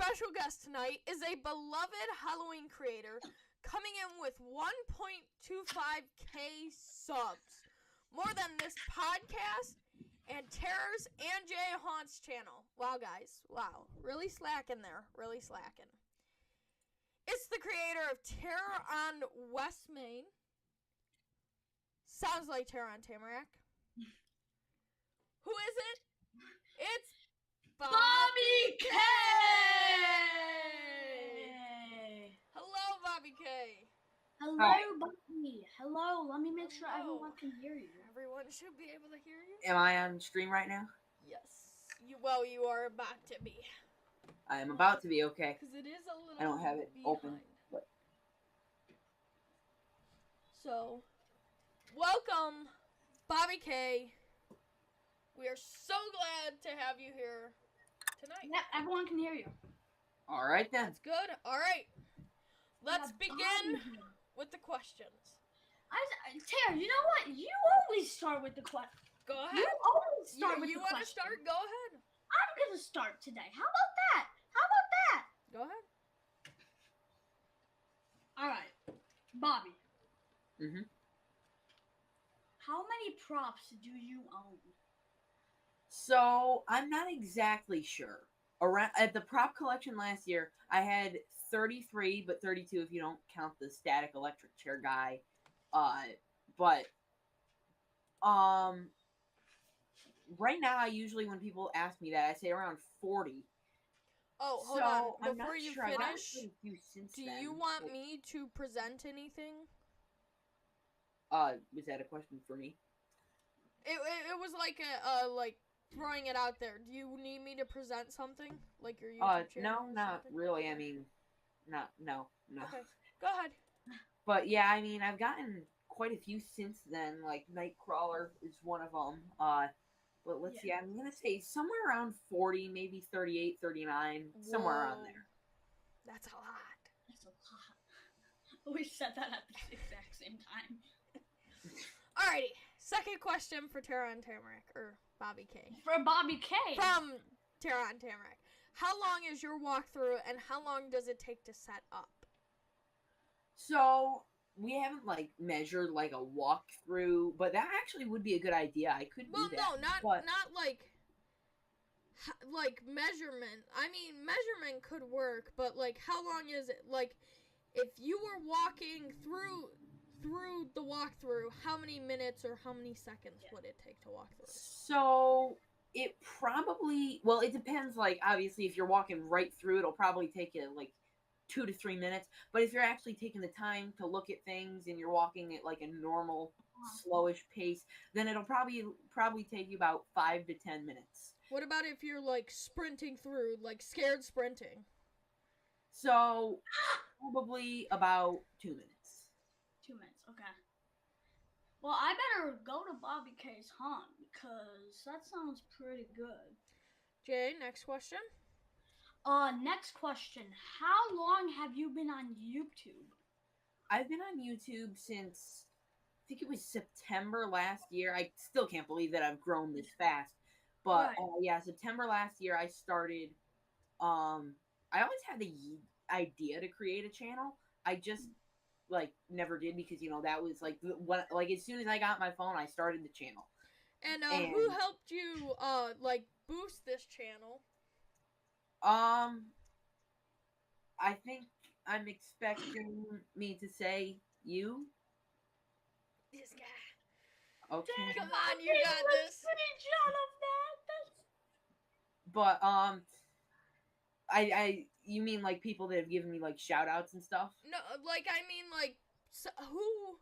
special guest tonight is a beloved Halloween creator coming in with 1.25k subs. More than this podcast and Terror's and Jay Haunts channel. Wow, guys. Wow. Really slacking there. Really slacking. It's the creator of Terror on West Main. Sounds like Terror on Tamarack. Who is it? It's Bobby K! Hello, Bobby K. Hello, Hi. Bobby. Hello, let me make sure Hello. everyone can hear you. Everyone should be able to hear you. Am I on stream right now? Yes. You are about to be. I am about to be, okay. Because it is a little I don't have it behind. open. But So, welcome, Bobby K. We are so glad to have you here tonight. Yeah, everyone can hear you. all right then. That's good. All right. Let's Yeah, begin Bobby. with the questions. Tara, you know what? You always start with the question. Go ahead. You always start with you the want to question. start? Go ahead. I'm gonna start today. How about that? Go ahead. All right, Bobby. Mhm. How many props do you own? So I'm not exactly sure. Around at the prop collection last year, I had 33, but 32 if you don't count the static electric chair guy. But right now, I usually when people ask me that, I say around 40. Oh, hold So on. I'm Before not you sure. I've gotten finish, quite a few since do then. you want me to present anything? Was that a question for me? It was like like throwing it out there. Do you need me to present something like your YouTube channel? No, or not something? really. I mean, no. Okay, go ahead. But yeah, I mean, I've gotten quite a few since then. Like Nightcrawler is one of them. But let's see. I'm gonna say somewhere around 40, maybe 38, 39, somewhere around Whoa. there. That's a lot. That's a lot. We said that at the exact same time. Alrighty, second question for Terra and Tamarack, or Bobby K. For Bobby K. From Terra and Tamarack. How long is your walkthrough, and how long does it take to set up? So we haven't like measured like a walkthrough, but that actually would be a good idea. I could Well, do that. no, not but like measurement. I mean, measurement could work, but like how long is it? Like if you were walking through the walkthrough, how many minutes or how many seconds would it take to walk through? So it probably, well, it depends. Like obviously, if you're walking right through, it'll probably take you like 2 to 3 minutes. But if you're actually taking the time to look at things and you're walking at like a normal, slowish pace, then it'll probably take you about 5 to 10 minutes. What about if you're like sprinting through, like scared sprinting? So probably about 2 minutes. 2 minutes, okay. Well, I better go to Bobby K's haunt because that sounds pretty good. Jay, next question. Next question. How long have you been on YouTube? I've been on YouTube since I think it was September last year. I still can't believe that I've grown this fast. But Right. yeah, September last year I started. I always had the idea to create a channel. I just like never did because that was like what like as soon as I got my phone, I started the channel. And who helped you like boost this channel? I think I'm expecting me to say you. This guy. Okay. Come on, you got this. But you mean like people that have given me like shout outs and stuff? No, like I mean like who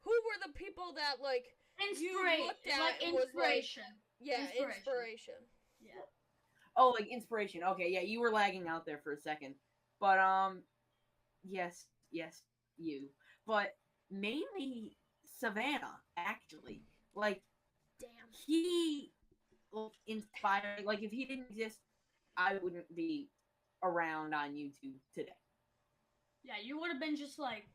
were the people that like you looked at like and was inspiration. like, yeah, inspiration. Yeah. Oh, like inspiration. Okay, yeah, you were lagging out there for a second. But yes, you. But mainly Savannah, actually. Like Damn. he inspired, like if he didn't exist, I wouldn't be around on YouTube today. Yeah, you would have been just like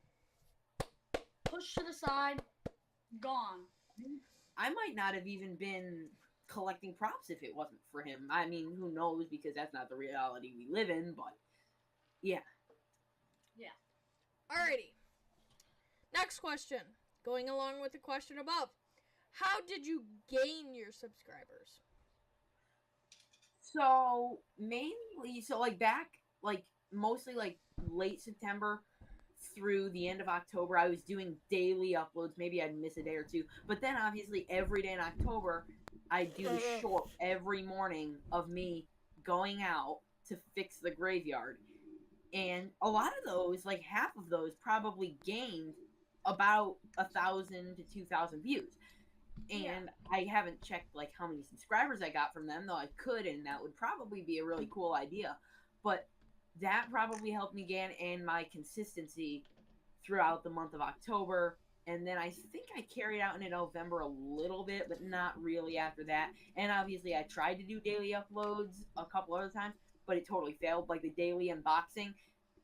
pushed to the side, gone. I might not have even been collecting props if it wasn't for him. I mean, who knows, because that's not the reality we live in, but yeah. Alrighty. Next question. Going along with the question above. How did you gain your subscribers? So mainly, back mostly late September through the end of October, I was doing daily uploads. Maybe I'd miss a day or two, but then obviously every day in October, I do a short every morning of me going out to fix the graveyard, and a lot of those, like half of those, probably gained about 1,000 to 2,000 views. And I haven't checked like how many subscribers I got from them, though I could, and that would probably be a really cool idea. But that probably helped me gain and my consistency throughout the month of October. And then I think I carried out into November a little bit, but not really after that. And obviously I tried to do daily uploads a couple other times, but it totally failed. Like the daily unboxing,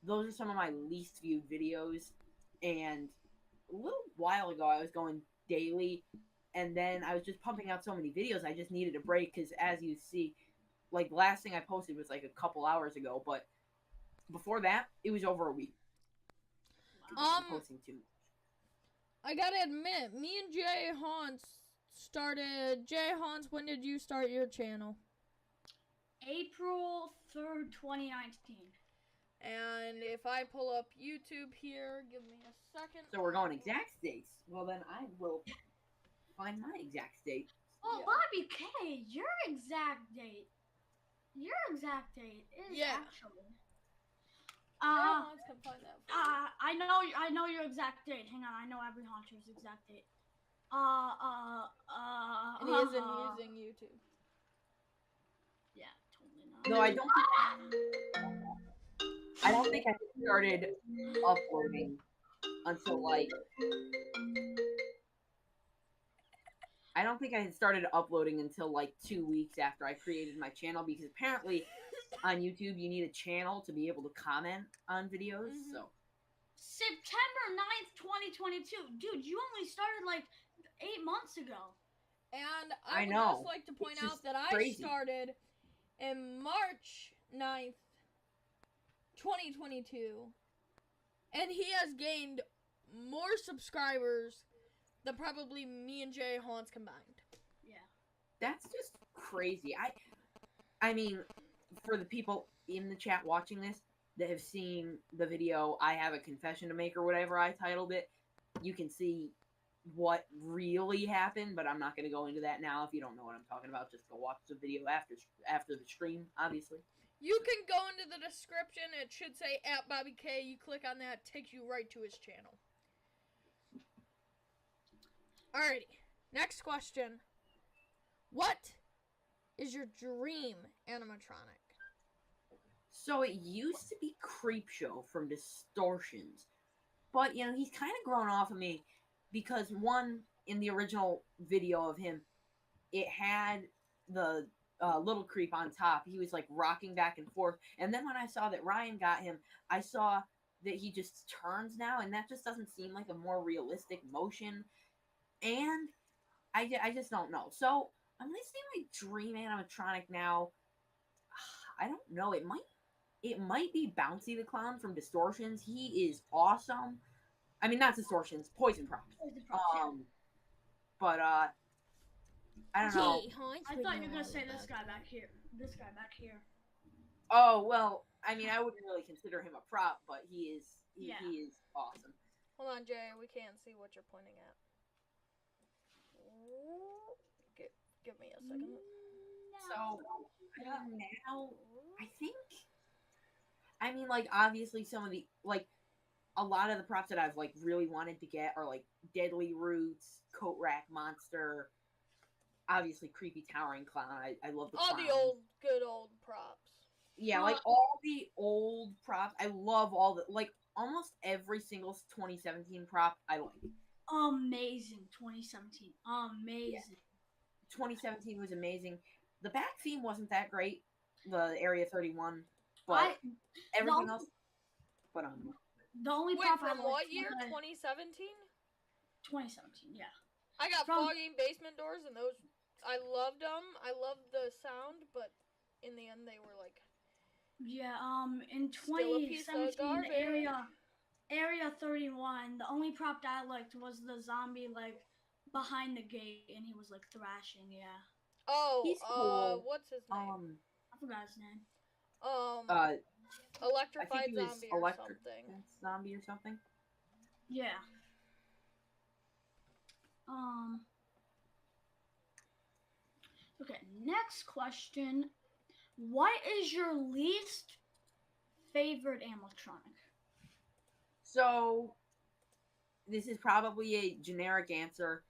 those are some of my least viewed videos. And a little while ago I was going daily, and then I was just pumping out so many videos I just needed a break, because as you see, like the last thing I posted was like a couple hours ago, but before that it was over a week. Posting too much. I gotta admit, me and Jay Hans started. Jay Hans, when did you start your channel? April 3rd, 2019. And if I pull up YouTube here, give me a second. So we're going exact dates. Well, then I will find my exact date. Well, Bobby K, your exact date is actually. Hans can find that. I know your exact date. Hang on, I know every Haunter's exact date. And he isn't using YouTube. Yeah, totally not. No, I don't think I started uploading until I don't think I had started uploading until 2 weeks after I created my channel, because apparently on YouTube you need a channel to be able to comment on videos. Mm-hmm. So September 9th, 2022. Dude, you only started 8 months ago. And I would know. just like to point It's out just that crazy. I started in March 9th, 2022. And he has gained more subscribers than probably me and Jay Hans combined. Yeah. that's just crazy. I mean, for the people in the chat watching this that have seen the video, I have a confession to make, or whatever I titled it, you can see what really happened, but I'm not going to go into that now. If you don't know what I'm talking about, just go watch the video after the stream, obviously. You can go into the description. It should say @BobbyK. You click on that, takes you right to his channel. Alrighty, next question. What is your dream animatronic? So it used to be Creepshow from Distortions, but he's kind of grown off of me, because one, in the original video of him, it had the little creep on top. He was rocking back and forth, and then when I saw that Ryan got him, I saw that he just turns now, and that just doesn't seem like a more realistic motion, and I just don't know. So I'm gonna say my dream animatronic now. I don't know. It might be Bouncy the Clown from Distortions. He is awesome. I mean, not Distortions, Poison Props. But I don't know. I thought you were gonna say this guy back here. This guy back here. Oh well, I mean, I wouldn't really consider him a prop, but he is awesome. Hold on, Jay. We can't see what you're pointing at. Give me a second. So now, I think. I mean, obviously, some of the a lot of the props that I've really wanted to get are Deadly Roots, Coat Rack Monster, obviously Creepy Towering Clown. I love the all clown. The old good old props. Yeah, all the old props. I love all the almost every single 2017 prop I like. Amazing 2017. Amazing. Yeah. 2017 was amazing. The back theme wasn't that great, the Area 31, but everything else. But the only Wait, prop from I what liked year? was 2017? 2017, yeah. I got From- fogging basement doors, and those I loved them. I loved the sound, but in the end, they were like Yeah, in still a piece of 2017, garbage. Area 31, the only prop that I liked was the zombie, like, behind the gate, and he was, like, thrashing, yeah. Oh, He's cool. what's his name? I forgot his name. I think Electrified he was Zombie or electric something. zombie or something. Yeah. Okay, next question. What is your least favorite animatronic? So this is probably a generic answer.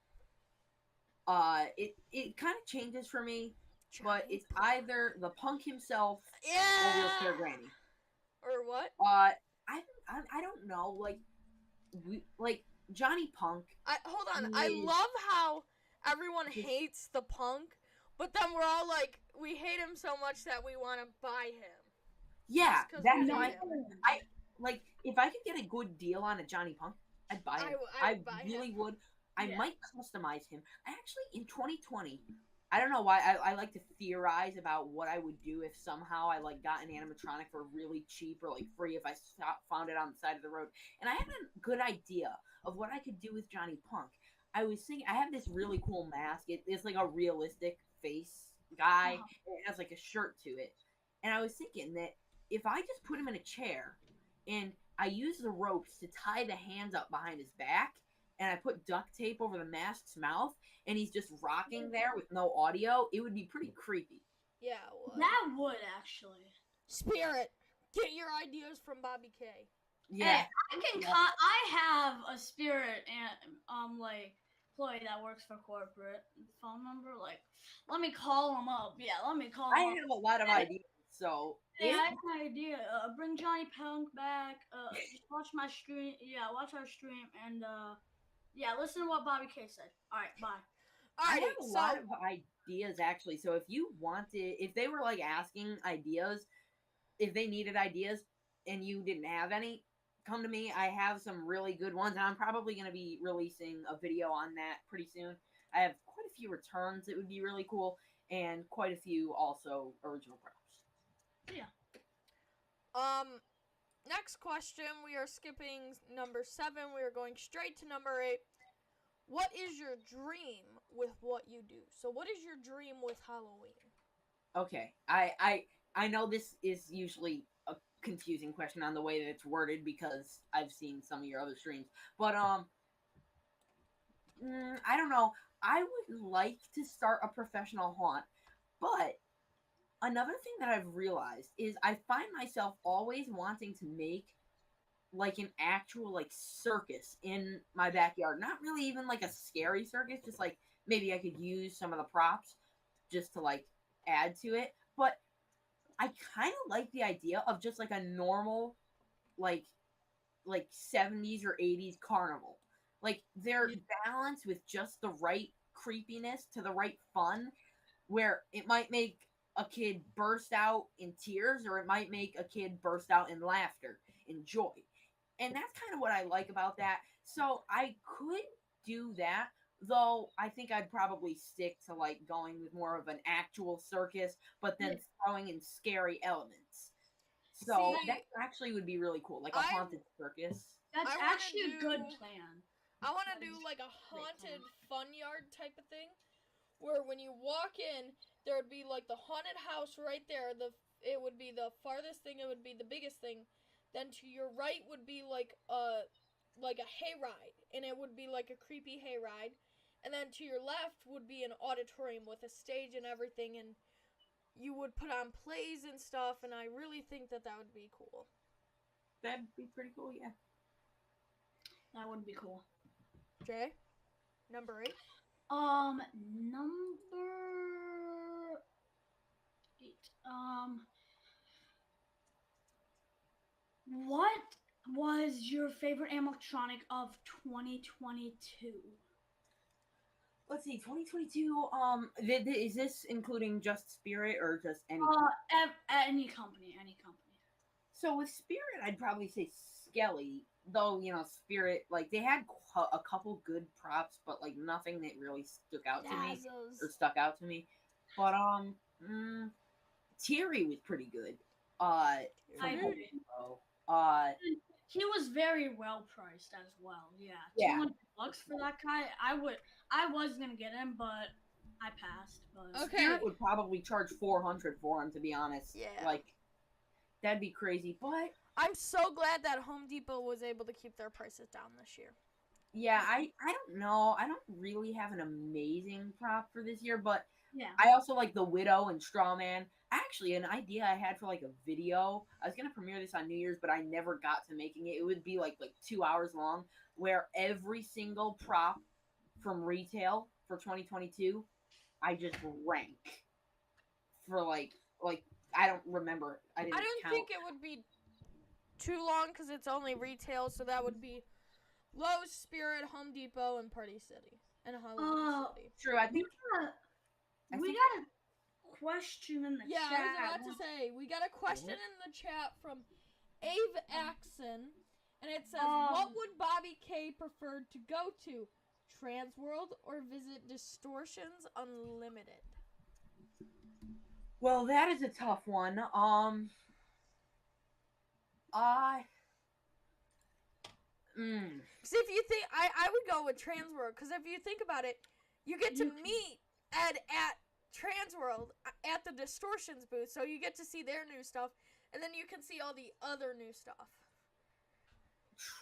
It kind of changes for me, but it's either the punk himself or Wheelchair Granny. Or what? I don't know. Like Johnny Punk. Hold on. I love how everyone hates the Punk, but then we're all like, we hate him so much that we want to buy him. Yeah, Just 'cause that's we hate why him. I like if I could get a good deal on a Johnny Punk, I'd buy him. I'd buy really him. would. I Yeah. might customize him. I actually in 2020, I don't know why I like to theorize about what I would do if somehow I like got an animatronic for really cheap or like free if I found it on the side of the road. And I had a good idea of what I could do with Johnny Punk. I was thinking I have this really cool mask. It's like a realistic face guy. Uh-huh. It has like a shirt to it. And I was thinking that if I just put him in a chair and I use the ropes to tie the hands up behind his back and I put duct tape over the mask's mouth and he's just rocking there with no audio, it would be pretty creepy. Yeah, it would. That would, actually. Spirit, get your ideas from Bobby K. Yeah. Hey, I have a Spirit and like employee that works for corporate. Phone number, like, let me call him up. Yeah, let me call him I up. have a lot of ideas, so Hey, I have an idea. Bring Johnny Punk back. Just watch my stream. Yeah, watch our stream and yeah, listen to what Bobby K said. All right, bye. I have a lot of ideas actually. So if they were like asking ideas, if they needed ideas and you didn't have any, come to me. I have some really good ones, and I'm probably going to be releasing a video on that pretty soon. I have quite a few returns that would be really cool, and quite a few also original props. Yeah. Next question. We are skipping number 7. We are going straight to number 8. What is your dream with what you do? So, what is your dream with Halloween? Okay, I know this is usually a confusing question on the way that it's worded because I've seen some of your other streams, but I don't know. I would like to start a professional haunt, but another thing that I've realized is I find myself always wanting to make like an actual like circus in my backyard. Not really even like a scary circus, just like maybe I could use some of the props just to like add to it. But I kind of like the idea of just like a normal like 70s or 80s carnival. Like they're balanced with just the right creepiness to the right fun where it might make a kid burst out in tears or it might make a kid burst out in laughter and joy. And that's kind of what I like about that. So I could do that, though I think I'd probably stick to like going with more of an actual circus, but then throwing in scary elements. So that actually would be really cool, like a haunted circus. That's actually a good plan. I want to do like a haunted fun yard type of thing, where when you walk in, there would be like the haunted house right there. It would be the farthest thing. It would be the biggest thing. Then to your right would be like a hayride, and it would be like a creepy hayride. And then to your left would be an auditorium with a stage and everything, and you would put on plays and stuff. And I really think that would be cool. That'd be pretty cool, yeah. That would be cool. Jay, number 8. Number 8. What was your favorite animatronic of 2022? Let's see, 2022. Is this including just Spirit or just any? Any company. So with Spirit, I'd probably say Skelly. Though Spirit, like they had a couple good props, but like nothing that really stuck out to me or Dazzles. stuck out to me. But Thierry was pretty good. From I Home agree. Depot. He was very well priced as well. Yeah, Yeah. $200 for that guy. I was gonna get him, but I passed. But Okay. Spirit would probably charge 400 for him, to be honest. Yeah. Like that'd be crazy. But I'm so glad that Home Depot was able to keep their prices down this year. yeah, I don't know. I don't really have an amazing prop for this year, but yeah, I also like the Widow and Strawman. Actually, an idea I had for like a video. I was gonna premiere this on New Year's, but I never got to making it. It would be like 2 hours long, where every single prop from retail for 2022, I just rank for like I don't remember. I didn't I don't count. think it would be too long because it's only retail, so that would be Lowe's, Spirit, Home Depot, and Party City. And Halloween City. True, I think we got a question in the Yeah, chat. I was about to say, we got a question in the chat from Ave Axon, and it says, what would Bobby K prefer to go to, Transworld or visit Distortions Unlimited? Well, that is a tough one. Because if you think, I would go with Transworld, because if you think about it, you get to meet Ed at Transworld at the Distortions booth, so you get to see their new stuff, and then you can see all the other new stuff.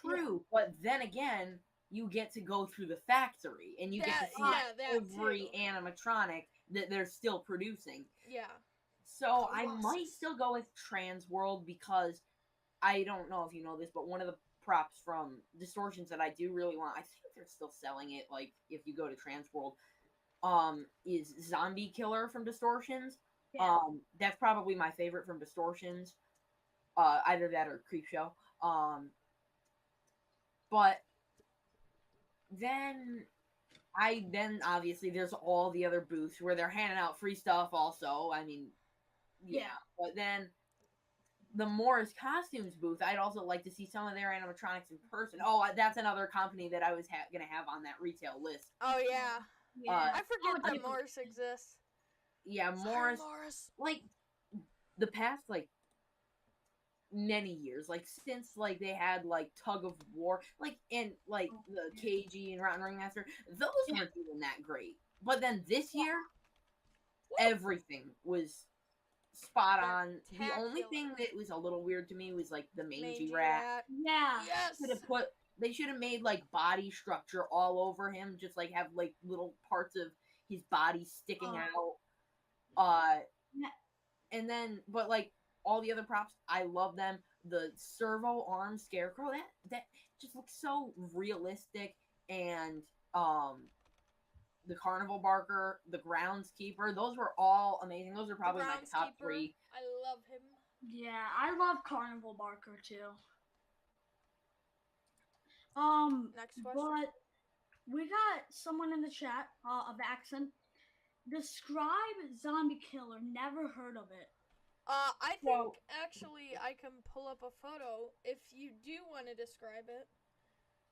True, but then again, you get to go through the factory, and you get to see every animatronic that they're still producing. Yeah. So I might still go with Transworld because I don't know if you know this, but one of the props from Distortions that I do really want, I think they're still selling it, like if you go to Transworld, is Zombie Killer from Distortions. Yeah. That's probably my favorite from Distortions. Either that or Creepshow. But then obviously there's all the other booths where they're handing out free stuff also. I mean, yeah. But then the Morris Costumes booth, I'd also like to see some of their animatronics in person. Oh, that's another company that I was gonna have on that retail list. Oh yeah. I forget that Morris exists. Yeah, Sorry, Morris. Morris. Like the past many years, since they had Tug of War, and the KG and Rotten Ringmaster, those weren't even that great. But then this year, everything was spot on. The only thing that was a little weird to me was the mangy rat. Yeah. Yes. They should have made body structure all over him, just have little parts of his body sticking out. And then but all the other props, I love them. The servo arm scarecrow, that just looks so realistic, and the carnival barker, the groundskeeper, those were all amazing. Those are probably my top 3. I love him. Yeah, I love carnival barker too. Next question. But we got someone in the chat of accent. Describe Zombie Killer. Never heard of it. I think actually I can pull up a photo if you do want to describe it.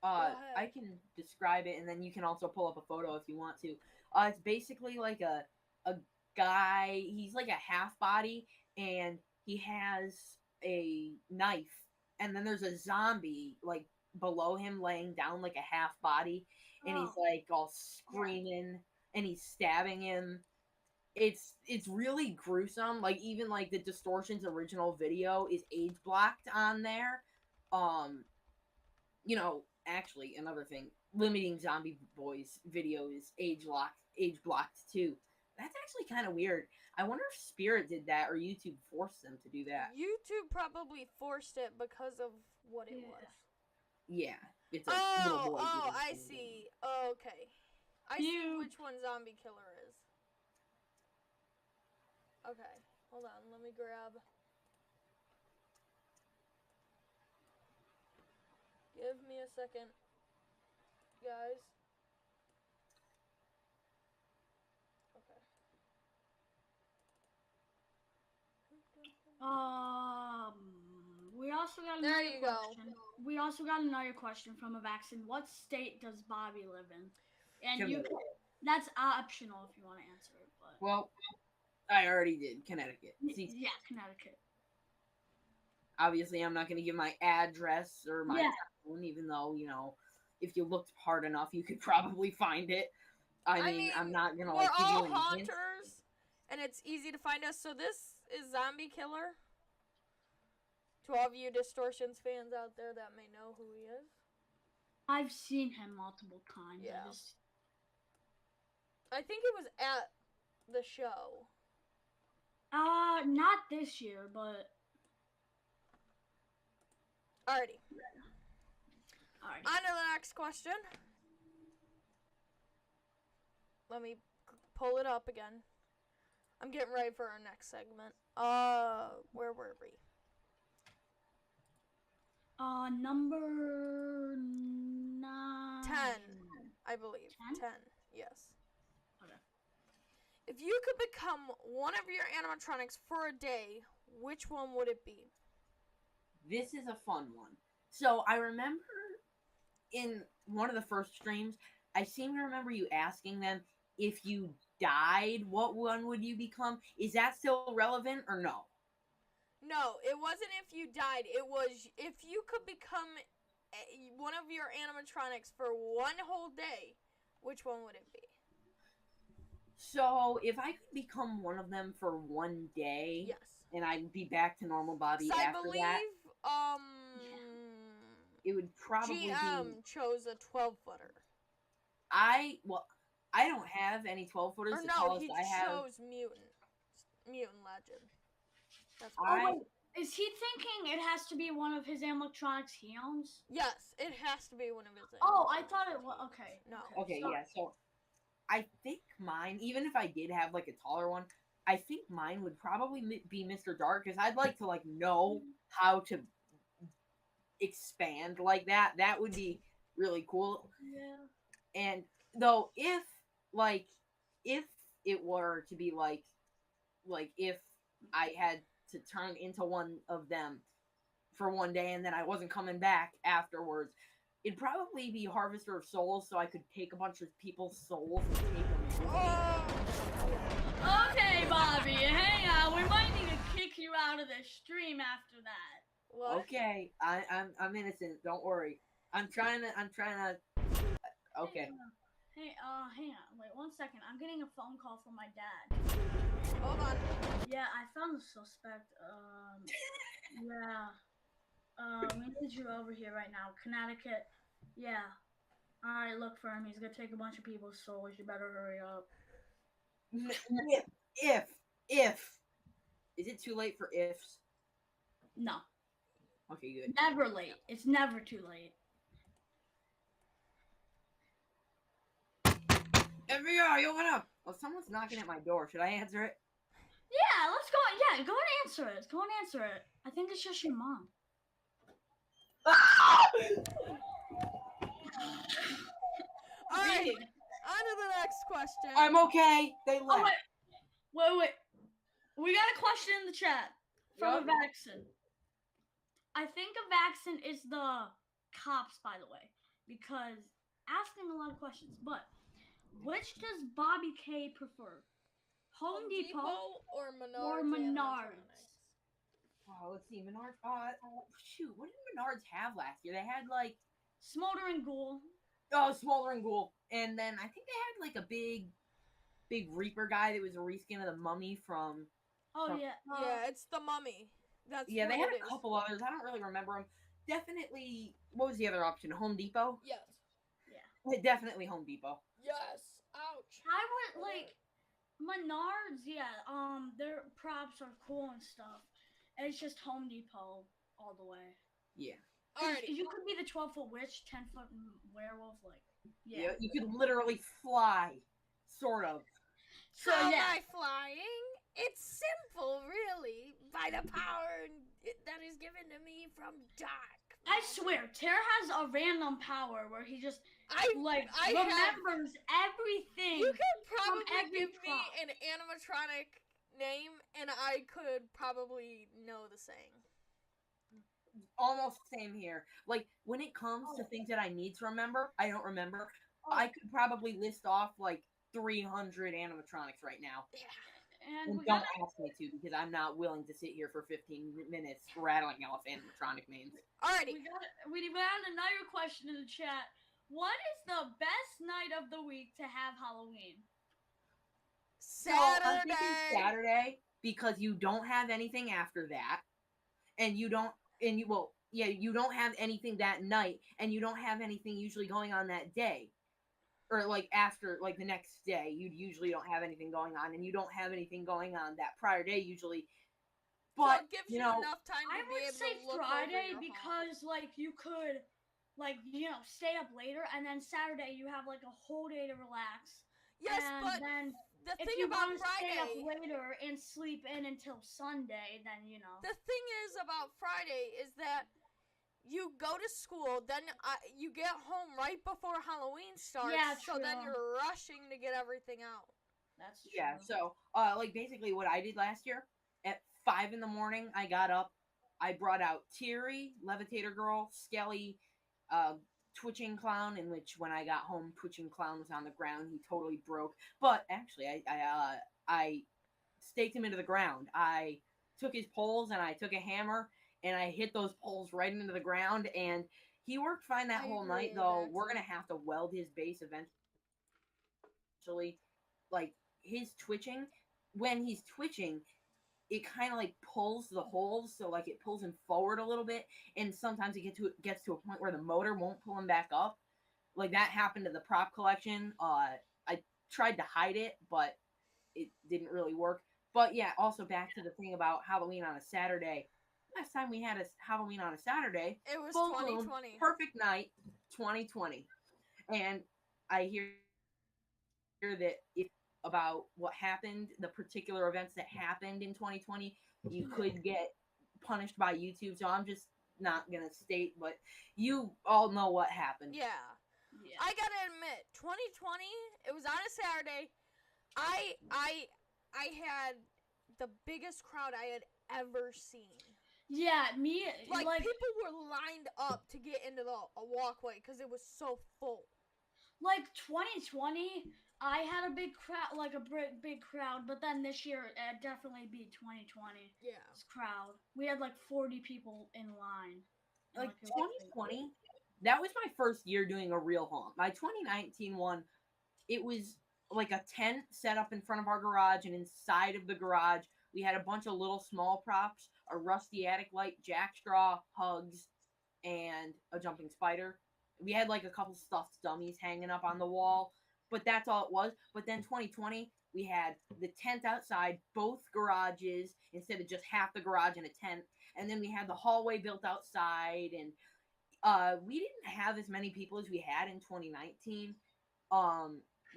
I can describe it, and then you can also pull up a photo if you want to. It's basically a guy. He's a half body, and he has a knife, and then there's a zombie below him laying down a half body, and he's all screaming, and he's stabbing him. It's really gruesome. Even the Distortions original video is age blocked on there. Actually, another thing, Limiting Zombie Boys video is age blocked too. That's actually kind of weird. I wonder if Spirit did that or YouTube forced them to do that. YouTube probably forced it because of what it was. Yeah, it's a little boy. I see. Okay, I see which one Zombie Killer is. Okay, hold on. Let me grab. Give me a second, guys. Okay. also got There another you go. question. We also got another question from a vaccine. What state does Bobby live in? And you Connecticut. that's optional if you want to answer it, but Well, I already did. Connecticut. See, yeah, Connecticut. obviously, I'm not going to give my address or my Yeah. town, even though, if you looked hard enough, you could probably find it. I mean, I'm not going to we're give you all any hints. haunters, and it's easy to find us. So this is Zombie Killer. To all of you Distortions fans out there that may know who he is. I've seen him multiple times. Yeah. I think it was at the show. Not this year, but Alrighty. alright. On to the next question. Let me pull it up again. I'm getting ready for our next segment. Where were we? Number 9. 10, I believe. 10? 10, yes. Okay. If you could become one of your animatronics for a day, which one would it be? This is a fun one. So I remember in one of the first streams, I seem to remember you asking them if you died, what one would you become? Is that still relevant or no? No, it wasn't if you died. It was if you could become one of your animatronics for one whole day, which one would it be? So if I could become one of them for one day, Yes. and I'd be back to normal Bobby So I after believe, that, it would probably GM be. chose a 12-footer. I don't have any 12-footers. Or The no, tallest he I have. chose Mutant Legend. That's Is he thinking it has to be one of his animatronics he owns? Yes, it has to be one of his. Oh, I thought it was. Okay. No. Okay, so- yeah. So I think mine, even if I did have like a taller one, I think mine would probably be Mr. Dark, because I'd like to know how to expand like that. That would be really cool. Yeah. And though, if it were to be like if I had to turn into one of them for one day and then I wasn't coming back afterwards, it'd probably be Harvester of Souls, so I could take a bunch of people's souls and take them with me. Okay, Bobby, hang on. We might need to kick you out of the stream after that. What? Okay, I'm innocent. Don't worry. I'm trying to. Okay. Hey, hang on. Wait 1 second. I'm getting a phone call from my dad. Hold on. Yeah, I found the suspect. Yeah. We need you over here right now. Connecticut. Yeah. Alright, look for him. He's gonna take a bunch of people's souls. You better hurry up. If. Is it too late for ifs? No. Okay, good. Never late. It's never too late. FBI, open up! Well, someone's knocking at my door. Should I answer it? Yeah, let's go. Yeah, go and answer it. Go and answer it. I think it's just your mom. Alright. On to the next question. I'm okay. They left. Oh, wait. We got a question in the chat from Yup. a vaccine. I think a vaccine is the cops, by the way, because asking a lot of questions. But which does Bobby K prefer? Home Depot or Menards? or Menards? Oh, let's see. Menards. Shoot. What did Menards have last year? They had Smoldering Ghoul. Smoldering Ghoul, and then I think they had a big Reaper guy that was a reskin of the Mummy from. Oh yeah. Yeah, it's the Mummy. That's Yeah, they what had it a is. couple others. I don't really remember them. Definitely. What was the other option? Home Depot. Yes. Yeah, definitely Home Depot. Yes. Ouch. I would like Menards. Yeah. Their props are cool and stuff. It's just Home Depot all the way. Yeah. 'Cause Alrighty. you could be the 12-foot witch, 10-foot werewolf. Yeah. You could literally fly, sort of. So How yeah. am I flying? It's simple, really, by the power that is given to me from Dark. I swear, Tara has a random power where he just I remembers everything. You could probably every give me prop. an animatronic name, and I could probably know the saying. Almost same here. Like when it comes to things that I need to remember, I don't remember. Oh, I could probably list off like 300 animatronics right now. Yeah. and And we don't got ask me to because I'm not willing to sit here for 15 minutes rattling off animatronic names. Alrighty. we got another question in the chat. What is the best night of the week to have Halloween? So I'm thinking Saturday. Saturday because you don't have anything after that, and you don't have anything that night, and you don't have anything usually going on that day, or like after like the next day. You usually don't have anything going on, and you don't have anything going on that prior day usually. So But it gives you you know, enough time to I be would able say to look Friday over your home. because like you could like stay up later, and then Saturday you have like a whole day to relax. Yes, and but then the if thing you about want to stay up Friday, later and sleep in until Sunday, then the thing is about Friday is that you go to school, then you get home right before Halloween starts. Yeah, so then true. you're rushing to get everything out. That's true. yeah. So like basically what I did last year at 5 in the morning, I got up, I brought out Teary, Levitator Girl, Skelly, Twitching Clown, in which when I got home, Twitching Clown was on the ground. He totally broke. But actually, I staked him into the ground. I took his poles and I took a hammer and I hit those poles right into the ground. And he worked fine that I whole agree, night, though. We're Maxie. gonna have to weld his base eventually. Like his twitching, when he's twitching, it kind of like pulls the holes, so like it pulls him forward a little bit, and sometimes it gets to a point where the motor won't pull him back up. Like that happened to the prop collection. I tried to hide it, but it didn't really work. But yeah, also back to the thing about Halloween on a Saturday. Last time we had a Halloween on a Saturday, It was full moon, 2020. perfect night, 2020, and I hear that if about what happened, the particular events that happened in 2020, you could get punished by YouTube. So I'm just not gonna state, but you all know what happened. Yeah. I gotta admit, 2020, it was on a Saturday. I had the biggest crowd I had ever seen. Yeah, me Like people were lined up to get into the walkway because it was so full. like 2020. I had a big crowd, like a big crowd, but then this year it definitely beat 2020. Yeah. This crowd, we had like 40 people in line. And, Like it was big. 2020, that was my first year doing a real haunt. My 2019 one, it was like a tent set up in front of our garage, and inside of the garage we had a bunch of little small props, a rusty attic light, jackstraw, hugs, and a jumping spider. We had like a couple stuffed dummies hanging up on the wall, but that's all it was. But then 2020, we had the tent outside, both garages, instead of just half the garage and a tent. And then we had the hallway built outside, and we didn't have as many people as we had in 2019.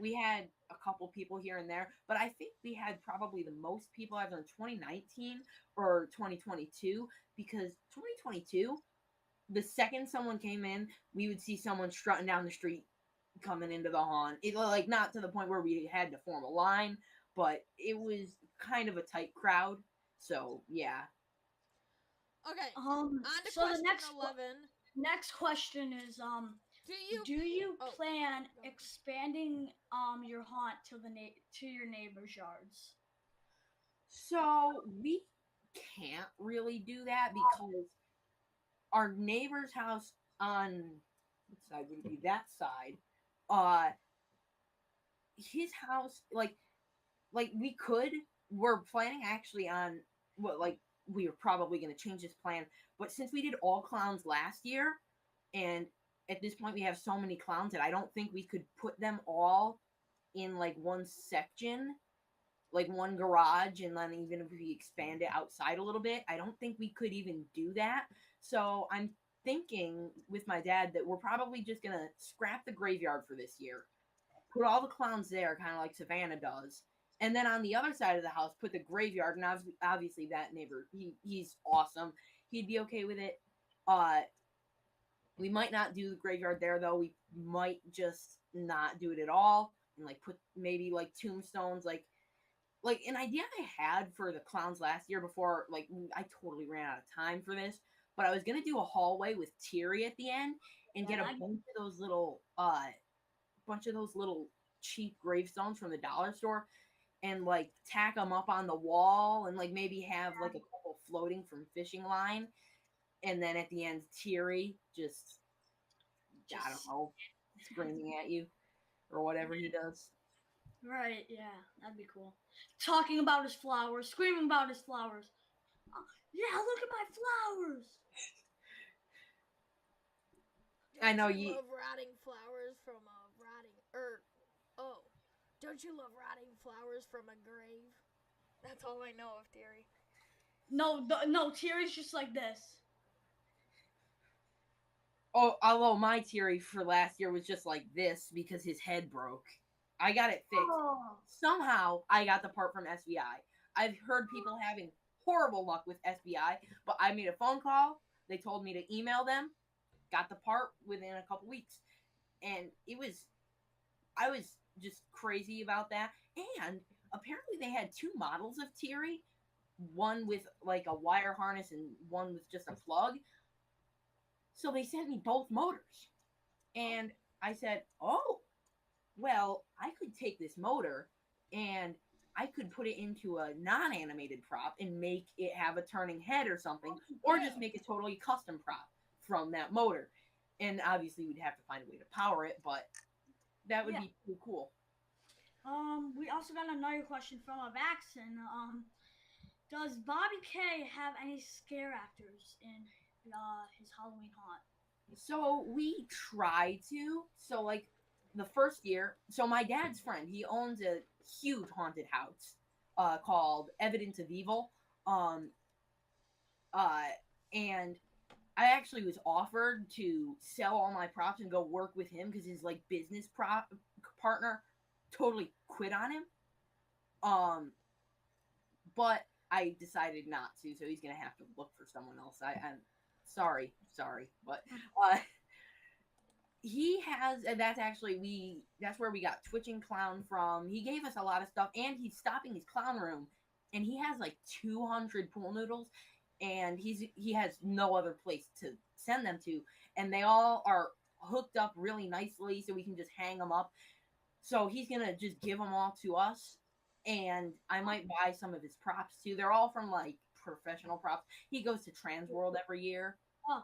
We had a couple people here and there, but I think we had probably the most people either in 2019 or 2022, because 2022, the second someone came in, we would see someone strutting down the street coming into the haunt. It like not to the point where we had to form a line, but it was kind of a tight crowd. So yeah. Okay. On to so question the next 11. next question is Do you do you plan expanding your haunt to your neighbors' yards? So we can't really do that because our neighbor's house on what side would it be? That side. His house, like we could. We're planning actually on what like we are probably going to change this plan, but since we did all clowns last year, and at this point we have so many clowns that I don't think we could put them all in like one section, like one garage, and then even if we expand it outside a little bit, I don't think we could even do that. So I'm thinking with my dad that we're probably just gonna scrap the graveyard for this year, put all the clowns there, kind of like Savannah does, and then on the other side of the house put the graveyard. And obviously that neighbor, he's awesome. He'd be okay with it. We might not do the graveyard there though. We might just not do it at all, and like put maybe like tombstones, like an idea I had for the clowns last year before, like I totally ran out of time for this, but but I was gonna do a hallway with Teary at the end and get a Yeah, bunch of those little cheap gravestones from the dollar store and like tack them up on the wall and like maybe have like a couple floating from fishing line, and then at the end Teary just I don't know, screaming at you or whatever he does. Right, yeah, that'd be cool. Talking about his flowers, screaming about his flowers. Oh, yeah, look at my flowers. I know Don't you- love rotting flowers from a rotting don't you love rotting flowers from a grave? That's all I know of Terry. No, Teary's just like this. Oh, although my Teary for last year was just like this because his head broke. I got it fixed. Oh, Somehow I got the part from SBI. I've heard people having horrible luck with SBI, but I made a phone call. They told me to email them, got the part within a couple weeks. And I was just crazy about that. And apparently they had two models of Teary, one with like a wire harness and one with just a plug. So they sent me both motors. And I said, oh, well, I could take this motor and I could put it into a non-animated prop and make it have a turning head or something, or just make a totally custom prop from that motor. And obviously we'd have to find a way to power it, but that would be pretty cool. We also got another question from a Vaxen. Does Bobby K have any scare actors in his Halloween haunt? So we try to. So like the first year, so my dad's friend, he owns a huge haunted house called Evidence of Evil. And I actually was offered to sell all my props and go work with him because his like business partner totally quit on him. But I decided not to, so he's gonna have to look for someone else. I'm sorry, but he has, and that's where we got Twitching Clown from. He gave us a lot of stuff, and he's stopping his clown room, and he has like 200 pool noodles, and he has no other place to send them to, and they all are hooked up really nicely, so we can just hang them up. So he's gonna just give them all to us, and I might buy some of his props too. They're all from like professional props. He goes to Transworld every year. Oh.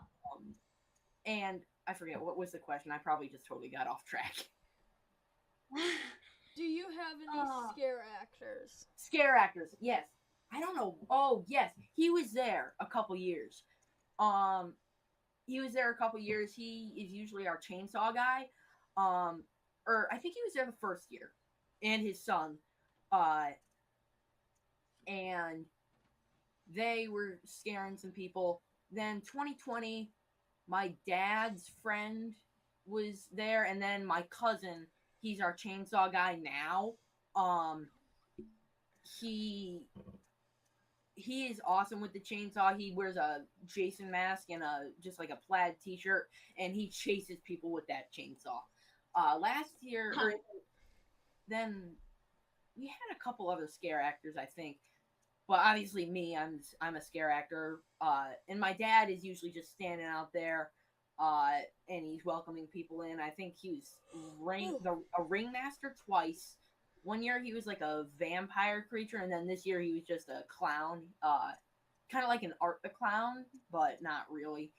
And I forget, what was the question? I probably just totally got off track. Do you have any scare actors? Scare actors, yes. I don't know. Oh, yes. He was there a couple years. He was there a couple years. He is usually our chainsaw guy. Or I think he was there the first year. And his son. And they were scaring some people. Then 2020, my dad's friend was there, and then my cousin, he's our chainsaw guy now. He is awesome with the chainsaw. He wears a Jason mask and just like a plaid t-shirt, and he chases people with that chainsaw. Last year, then we had a couple other scare actors, I think. But obviously me, I'm a scare actor. And my dad is usually just standing out there, and he's welcoming people in. I think he was a ringmaster twice. One year he was like a vampire creature, and then this year he was just a clown. Kind of like an Art the Clown, but not really.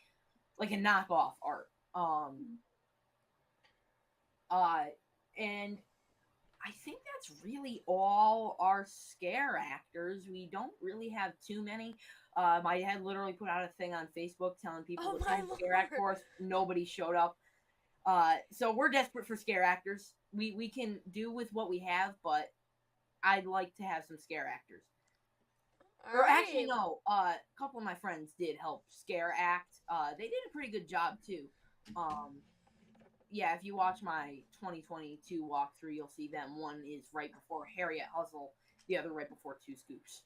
Like a knockoff Art. And I think that's really all our scare actors. We don't really have too many. My dad literally put out a thing on Facebook telling people to find scare act for us. Nobody showed up. So we're desperate for scare actors. We can do with what we have, but I'd like to have some scare actors. Actually, no. A couple of my friends did help scare act. They did a pretty good job too. Yeah, if you watch my 2022 walkthrough, you'll see them. One is right before Harriet Hustle, the other right before Two Scoops.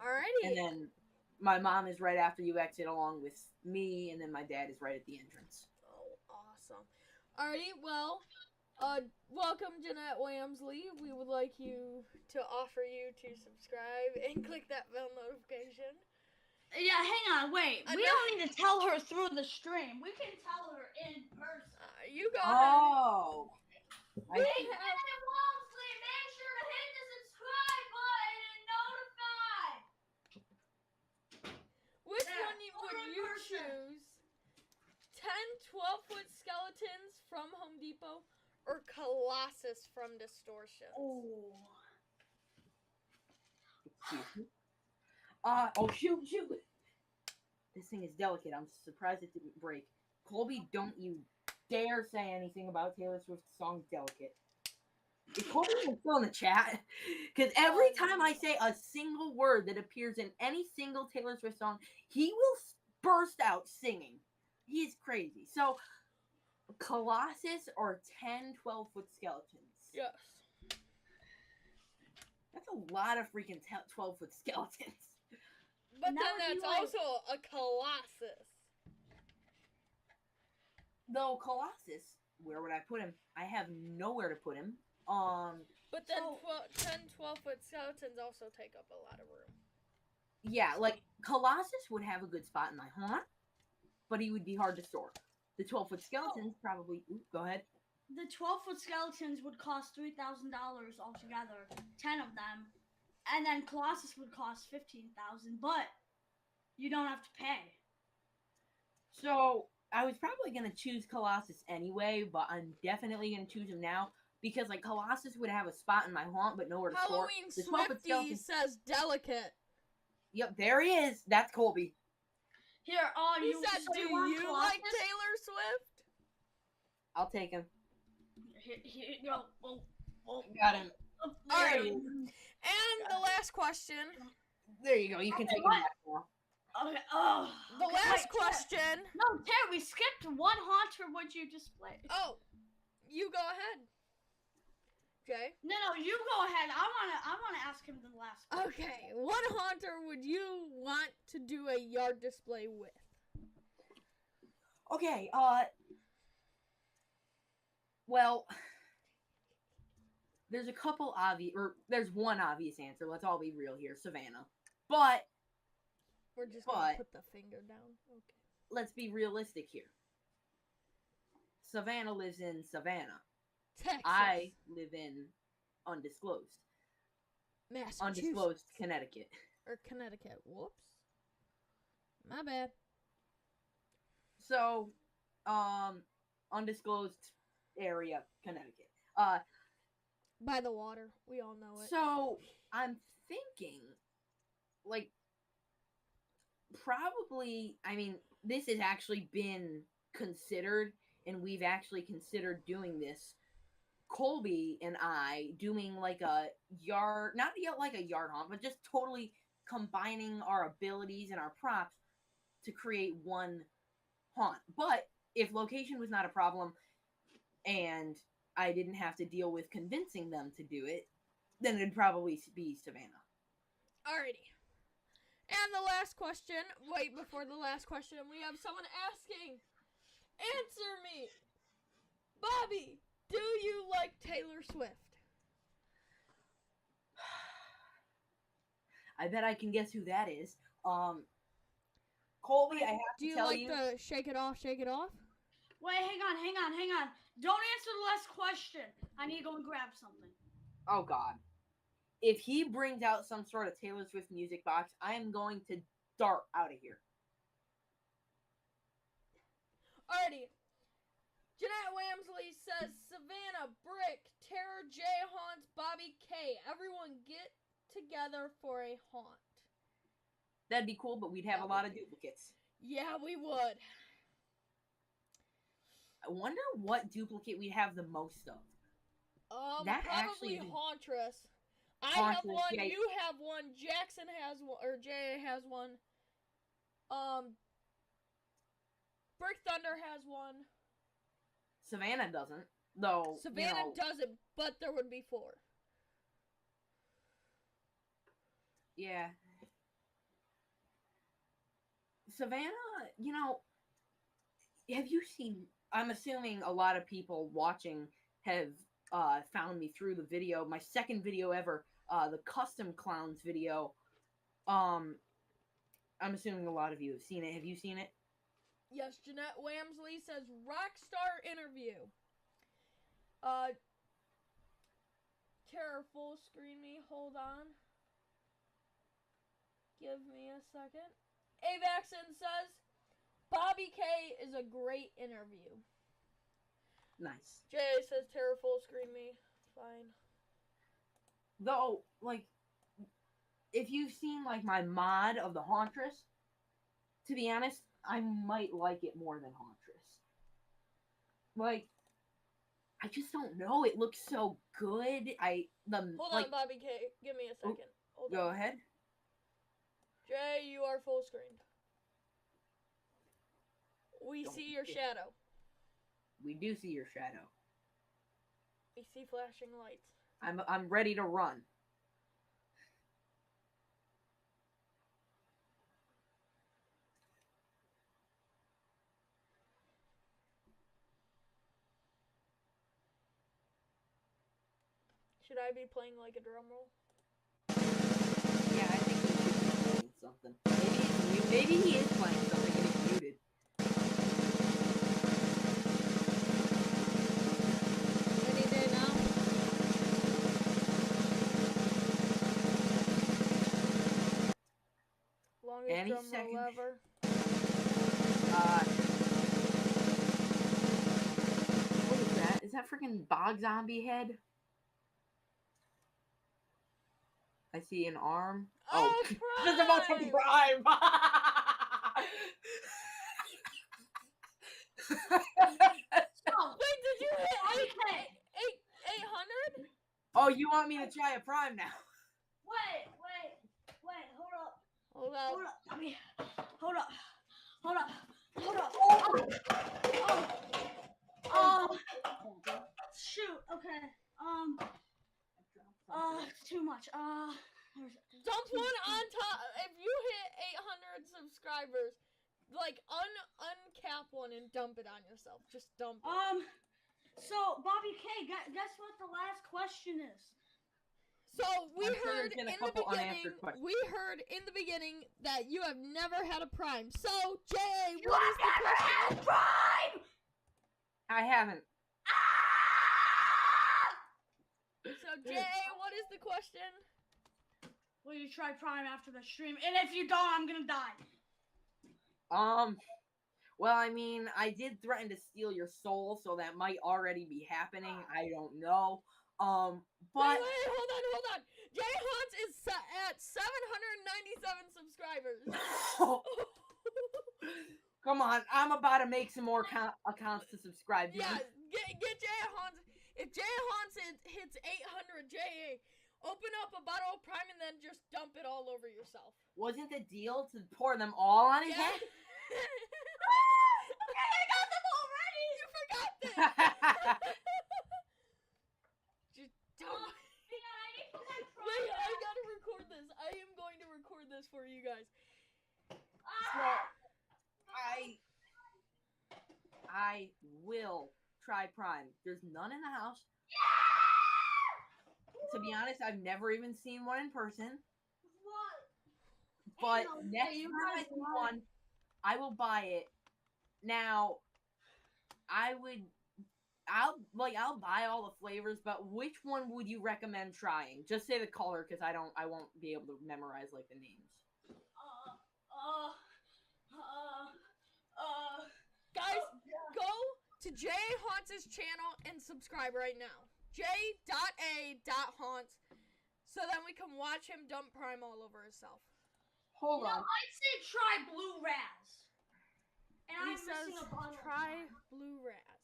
Alrighty. And then my mom is right after you exit, along with me, and then my dad is right at the entrance. Oh, awesome. Alrighty, well, welcome Jeanette Wamsley. We would like to offer you to subscribe and click that bell notification. Yeah, hang on, wait. We don't need to tell her through the stream. We can tell her in person. You go ahead. Oh. I We see. have Walmsley, make sure to hit the subscribe button and notify. which There, one over would in you person. choose? 10 12-foot skeletons from Home Depot or Colossus from Distortion? Oh. Excuse me. Oh, shoot. This thing is delicate. I'm surprised it didn't break. Colby, don't you dare say anything about Taylor Swift's song Delicate. Is Colby even still in the chat? Because every time I say a single word that appears in any single Taylor Swift song, he will burst out singing. He's crazy. So, Colossus or 10 12-foot skeletons? Yes. That's a lot of freaking 12-foot skeletons. But That then would be that's like- also a Colossus. Though Colossus, where would I put him? I have nowhere to put him. But then So- 10 12-foot skeletons also take up a lot of room. Yeah, like Colossus would have a good spot in my haunt, but he would be hard to store. The 12-foot skeletons probably. Ooh, go ahead. The 12-foot skeletons would cost $3,000 altogether, 10 of them, and then Colossus would cost $15,000, but you don't have to pay. So I was probably gonna choose Colossus anyway, but I'm definitely gonna choose him now because like Colossus would have a spot in my haunt, but nowhere to store. Halloween The 12-foot Swifty skeleton. says delicate. Yep, there he is. That's Colby. Here, He you said, so do want you Colossus? like Taylor Swift? I'll take him. Here you go. Oh, Got him. oh, All there right. you And the last question. There you go. You can Okay, take what? him back now. go. Okay. Oh. The okay, last wait, Tara. question. No, Tara, we skipped one haunter. Would you display? Oh, you go ahead. Okay. No, you go ahead. I wanna ask him the last question. Okay. What haunter would you want to do a yard display with? Okay, well, there's a couple obvious, or there's one obvious answer. Let's all be real here, Savannah. But We're just gonna But- put the finger down. Okay. let's be realistic here. Savannah lives in Savannah. Texas. I live in undisclosed, Massachusetts. undisclosed Connecticut. Or Connecticut. Whoops. My bad. So, undisclosed area, Connecticut. By the water. We all know it. So I'm thinking, like, probably. I mean, this has actually been considered, and we've actually considered doing this. Colby and I doing like a yard, not like a yard haunt, but just totally combining our abilities and our props to create one haunt. But if location was not a problem, and I didn't have to deal with convincing them to do it, then it'd probably be Savannah. Alrighty. And the last question. Wait, before the last question, we have someone asking. Answer me. Bobby, do you like Taylor Swift? I bet I can guess who that is. Colby, I have Do to you tell like you. the shake it off, shake it off? Wait, hang on. Don't answer the last question. I need to go and grab something. Oh God. If he brings out some sort of Taylor Swift music box, I am going to dart out of here. Alrighty. Jeanette Wamsley says Savannah, Brick, Tara J. haunts, Bobby K. Everyone get together for a haunt. That'd be cool, but we'd have a lot of duplicates. Yeah, we would. I wonder what duplicate we'd have the most of. That Probably actually- Hauntress. I have Hauntress, one. yeah. You have one. Jackson has one, or Jay has one. Brick Thunder has one. Savannah doesn't, though. Savannah you know, doesn't, but there would be 4. Yeah. Savannah, you know, have you seen? I'm assuming a lot of people watching have found me through the video. My second video ever, the Custom Clowns video. I'm assuming a lot of you have seen it. Have you seen it? Yes, Jeanette Wamsley says Rockstar interview. Tara full screen me. Hold on. Give me a second. Avaxon says Bobby K is a great interview. Nice. Jay says Tara full screen me. Fine. Though, like, if you've seen like my mod of the Hauntress, to be honest, I might like it more than Hauntress. Like, I just don't know. It looks so good. Hold on, Bobby K. Give me a second. Hold Go on. ahead. Jay, you are full screened. We Don't see your forget. shadow. We do see your shadow. We see flashing lights. I'm ready to run. Should I be playing like a drum roll? Yeah, I think he's playing something. Maybe he is playing something and he's muted. Any day now. Longest Any drum second. roll ever. What is that? Is that freaking Bog Zombie head? I see an arm. Oh, Just about to Prime! Prime. Oh, Wait, did you hit okay. 800? Oh, you want me to try a Prime now? Wait, hold up. Hold up. Hold up. I mean, hold up. Shoot. Okay. It's too much. Dump one on top. If you hit 800 subscribers, like uncap one and dump it on yourself. Just dump it. So Bobby K, guess what the last question is? So we I'm sure heard there's been a in the couple beginning. unanswered questions. We heard in the beginning that you have never had a prime. So Jay, You what have is the never question? had a Prime! I haven't. So Jay, what is the question? Will you try Prime after the stream? And if you don't, I'm gonna die. Well, I mean, I did threaten to steal your soul, so that might already be happening. I don't know. But Wait, hold on. Jay Haunts is at 797 subscribers. come on, I'm about to make some more accounts to subscribe. Yeah, get Jay Haunts. If Jay Haunts hits 800, Jay, open up a bottle of Prime and then just dump it all over yourself. Wasn't the deal to pour them all on his head? Okay, I got them already. You forgot this. Just dump. Hang on, I need to put my Prime Wait, I back. gotta record this. I am going to record this for you guys. I will try Prime. There's none in the house. To be honest, I've never even seen one in person. What? But Ain't no next way you time I guys see lie. one, I will buy it. Now, I'll buy all the flavors, but which one would you recommend trying? Just say the color, because I won't be able to memorize like the names. Guys, go to Jay Haunts' channel and subscribe right now. J.A.Haunts. So then we can watch him dump Prime all over himself. Hold No, on. I'd say try Blue Raz. And He I'm says, missing a bottle. try Blue Raz.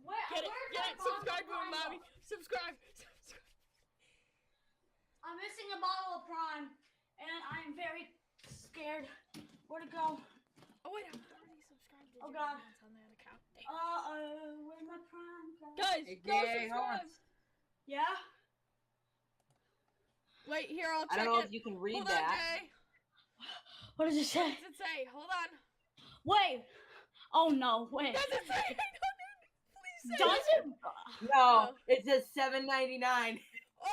Where's Get my it. bottle Subscribe of to him, Prime? Bobby. Subscribe. I'm missing a bottle of Prime, and I'm very scared. Where'd it go? Oh, wait, I'm already subscribed to Oh, Jay God. Haunts on that account. Dang. Where's my Prime? Guys, Hey, go Jay subscribe. Haunts. Yeah? Wait, here, I'll I check don't know it. if you can read Hold that. on, Jay. What does it say? What does it say? Hold on. Wait. Oh, no. Wait. Does it say 800? Please say Does it? No, it says $7.99. Oh!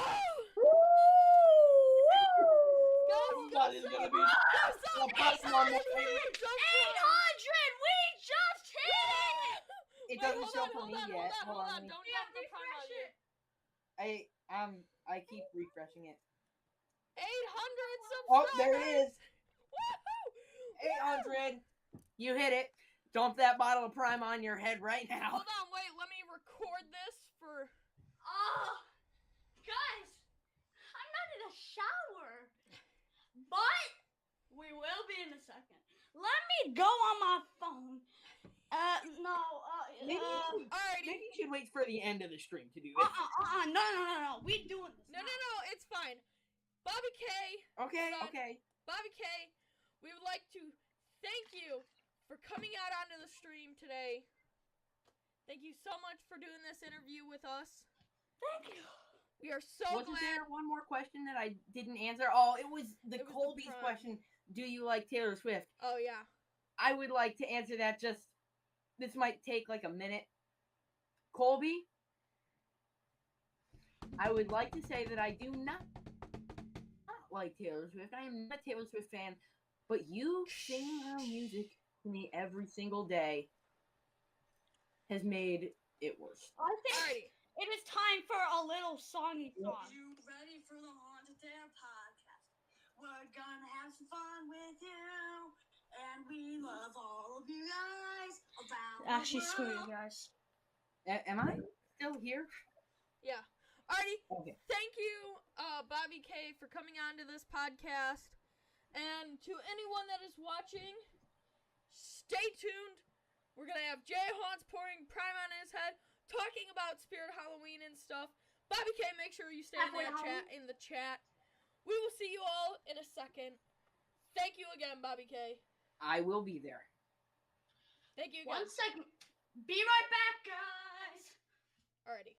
Guys, thought it was gonna be. Go, Plus one more. 800! We just hit it! It doesn't show for hold me on, yet. Hold on. let me- Don't Yeah, drop the prime on refresh you. it. I keep refreshing it. 800 subscribers. Oh, there it is. Woohoo! 800. You hit it. Dump that bottle of Prime on your head right now. Hold on, wait. Let me record this for. Oh, guys, I'm not in a shower, but we will be in a second. Let me go on my phone. Maybe Alrighty. you should wait for the end of the stream to do this. No. We doing this. No, now. it's fine. Bobby K, Okay, Son. okay. Bobby K, we would like to thank you for coming out onto the stream today. Thank you so much for doing this interview with us. Thank you. We are so Wasn't glad. there one more question that I didn't answer? Oh, it was the It was the Colby's Prime. question. Do you like Taylor Swift? Oh yeah. I would like to answer that this might take like a minute. Colby, I would like to say that I do not like Taylor Swift. I am not a Taylor Swift fan, but you singing her music to me every single day has made it worse. I think Alrighty. it is time for a little songy song. You ready for the Haunted Dare podcast? We're gonna have some fun with you, and we love all of you guys around Actually, the screw you world. guys. Am I still here? Yeah. Alrighty. Okay. Thank you, Bobby K, for coming on to this podcast. And to anyone that is watching, stay tuned. We're going to have Jay Haunts pouring Prime on his head, talking about Spirit Halloween and stuff. Bobby K, make sure you stay Halfway in the chat. We will see you all in a second. Thank you again, Bobby K. I will be there. Thank you again. 1 second. Be right back, guys. Alrighty.